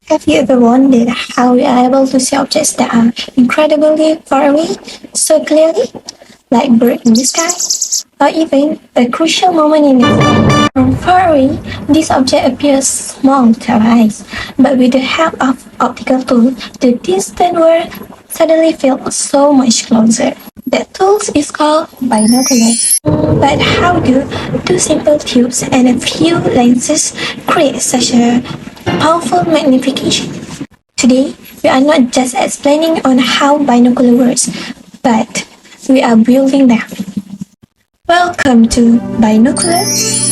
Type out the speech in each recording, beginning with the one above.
Have you ever wondered how we are able to see objects that are incredibly far away so clearly, like bird in the sky, or even a crucial moment in history? From far away, this object appears small to our eyes, but with the help of optical tool, the distant world suddenly feels so much closer. That tool is called binocular. But how do two simple tubes and a few lenses create such a powerful magnification? Today, we are not just explaining on how binocular works, but we are building them. Welcome to Binocular,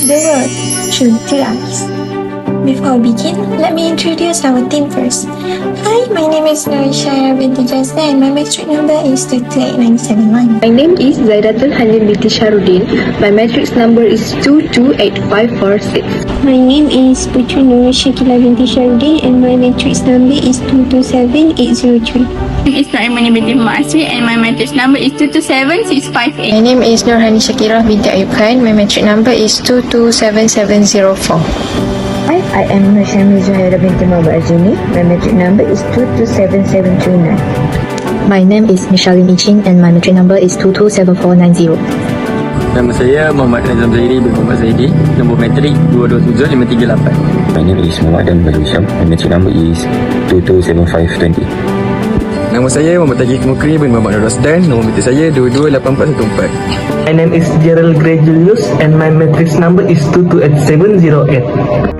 the world through two eyes. Before we begin, let me introduce our team first. Hi, my name is Nourisha binti Jasna and my matric number is 28971. My name is Zaidatul Hanin binti Sharudin. My matrix number is 228546. My name is Putri Nur Shakila binti Sharudin and my matrix number is 227803. My name is Naimani binti Masri and my matrix number is 227658. My name is Nurhani Shakirah binti Ayub Khan. My matric number is 227704. Hi, I am Nurshami Zuhaira binti Mawab Azuni. My matric number is 227739. My name is Mishalim Ichin and my matric number is 227490. Nama saya Muhammad Azam Zairi bin Muhammad Zaidi. Nombor matrik 227538. My name is Muhammad Adam Bayu Syam. My matric number is 227520. Nama saya Muhammad Tagik Mukri bin Muhammad Nur Rasdan. Nombor matrik saya 228414. My name is Gerald Gray Julius and my matrix number is 228708.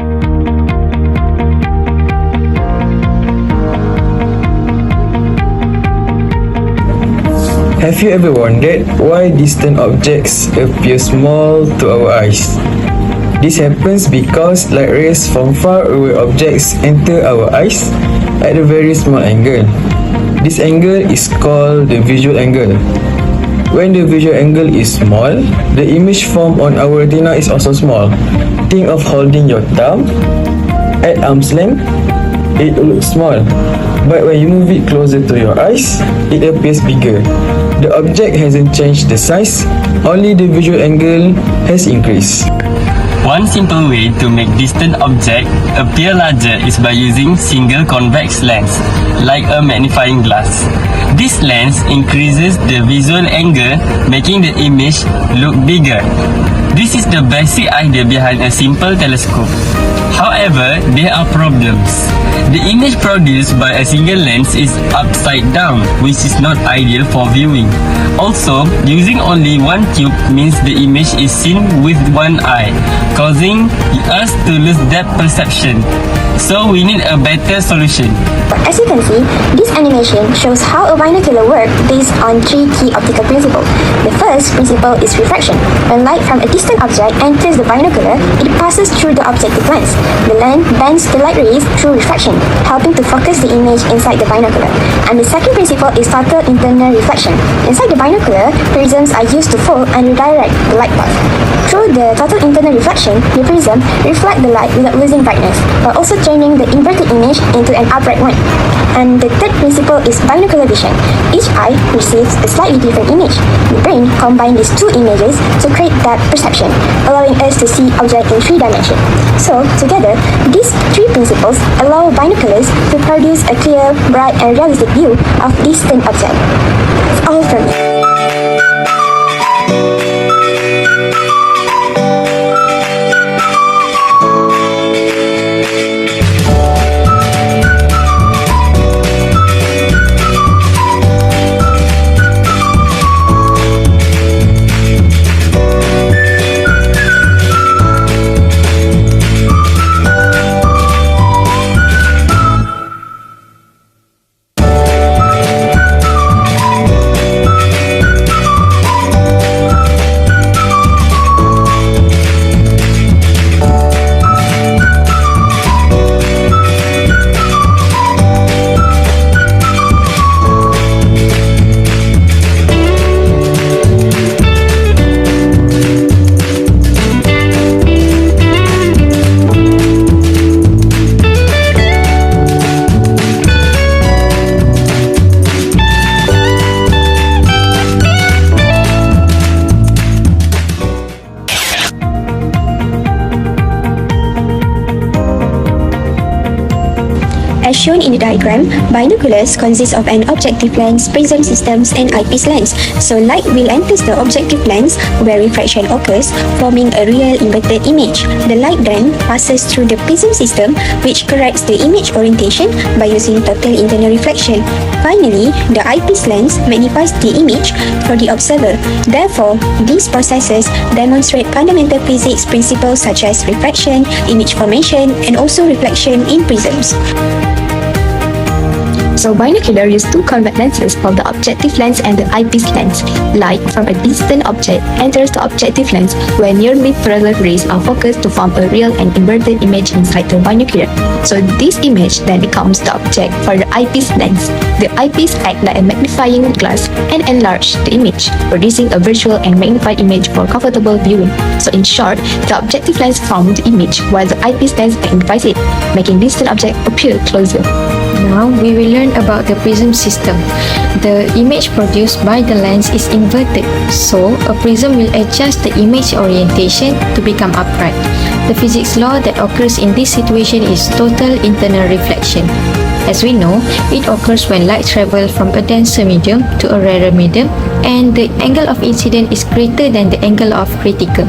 Have you ever wondered why distant objects appear small to our eyes? This happens because light rays from far away objects enter our eyes at a very small angle. This angle is called the visual angle. When the visual angle is small, the image formed on our retina is also small. Think of holding your thumb at arm's length. It looks small, but when you move it closer to your eyes, it appears bigger. The object hasn't changed the size, only the visual angle has increased. One simple way to make distant object appear larger is by using single convex lens, like a magnifying glass. This lens increases the visual angle, making the image look bigger. This is the basic idea behind a simple telescope. However, there are problems. The image produced by a single lens is upside down, which is not ideal for viewing. Also, using only one tube means the image is seen with one eye, causing us to lose depth perception. So we need a better solution. As you can see, this animation shows how a binocular works based on three key optical principles. The first principle is refraction. When light from a distant object enters the binocular, it passes through the objective lens. The lens bends the light rays through refraction, helping to focus the image inside the binocular. And the second principle is total internal reflection. Inside the binocular, prisms are used to fold and redirect the light path. Through the total internal reflection, the prism reflects the light without losing brightness, while also turning the inverted image into an upright one. And the third principle is binocular vision. Each eye receives a slightly different image. The brain combines these two images to create that perception, allowing us to see objects in three dimensions. So, together, these three principles allow binoculars to produce a clear, bright, and realistic view of distant objects. That's all from me. As shown in the diagram, binoculars consist of an objective lens, prism systems, and eyepiece lens. So light will enter the objective lens where refraction occurs, forming a real inverted image. The light then passes through the prism system, which corrects the image orientation by using total internal reflection. Finally, the eyepiece lens magnifies the image for the observer. Therefore, these processes demonstrate fundamental physics principles such as refraction, image formation, and also reflection in prisms. So binocular use two convex lenses called the objective lens and the eyepiece lens. Light from a distant object enters the objective lens where nearly parallel rays are focused to form a real and inverted image inside the binocular. So this image then becomes the object for the eyepiece lens. The eyepiece acts like a magnifying glass and enlarge the image, producing a virtual and magnified image for comfortable viewing. So in short, the objective lens forms the image while the eyepiece lens magnifies it, making distant object appear closer. Now we will learn about the prism system. The image produced by the lens is inverted, so a prism will adjust the image orientation to become upright. The physics law that occurs in this situation is total internal reflection. As we know, it occurs when light travels from a denser medium to a rarer medium, and the angle of incidence is greater than the angle of critical.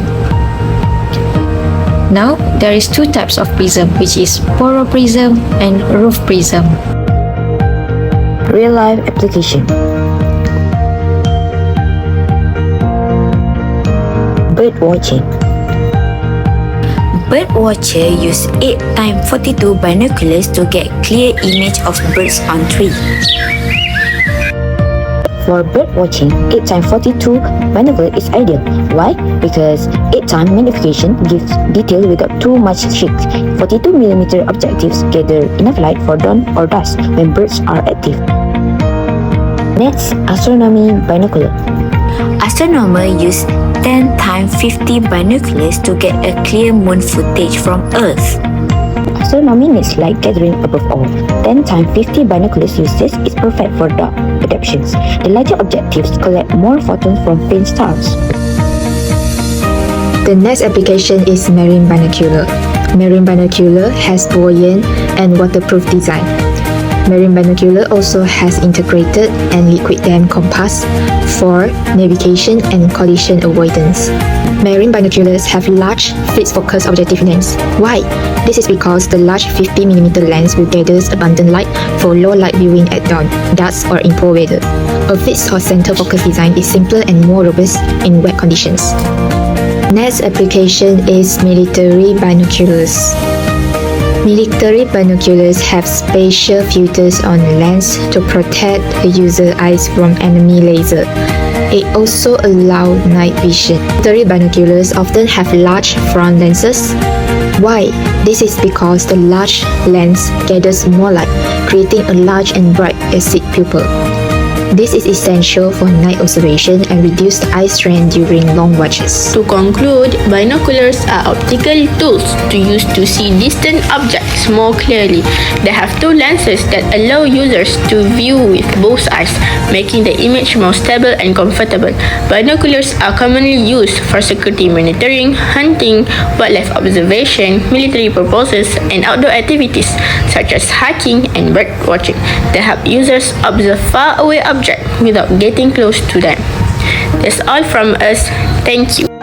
Now, there is two types of prism, which is prism and roof prism. Real-life application. Bird watching. Birdwatcher use 8x42 binoculars to get clear image of birds on tree. For bird watching, 8x42 binocular is ideal. Why? Because 8x magnification gives detail without too much shakes. 42mm objectives gather enough light for dawn or dusk when birds are active. Next, astronomy binocular. Astronomers use 10x50 binoculars to get a clear moon footage from Earth. Astronomy needs light gathering above all. 10x50 binoculars uses is perfect for dark adaptations. The larger objectives collect more photons from faint stars. The next application is marine binocular. Marine binocular has buoyant and waterproof design. Marine binocular also has integrated and liquid depth compass for navigation and collision avoidance. Marine binoculars have large fixed focus objective lens. Why? This is because the large 50mm lens will gather abundant light for low light viewing at dawn, dusk, or in poor weather. A fixed or center focus design is simpler and more robust in wet conditions. Next application is military binoculars. Military binoculars have special filters on the lens to protect the user's eyes from enemy laser. It also allows night vision. Military binoculars often have large front lenses. Why? This is because the large lens gathers more light, creating a large and bright acid pupil. This is essential for night observation and reduce the eye strain during long watches. To conclude, binoculars are optical tools to use to see distant objects more clearly. They have two lenses that allow users to view with both eyes, making the image more stable and comfortable. Binoculars are commonly used for security monitoring, hunting, wildlife observation, military purposes, and outdoor activities such as hiking and bird watching. They help users observe far away objects without getting close to them. That's all from us. Thank you.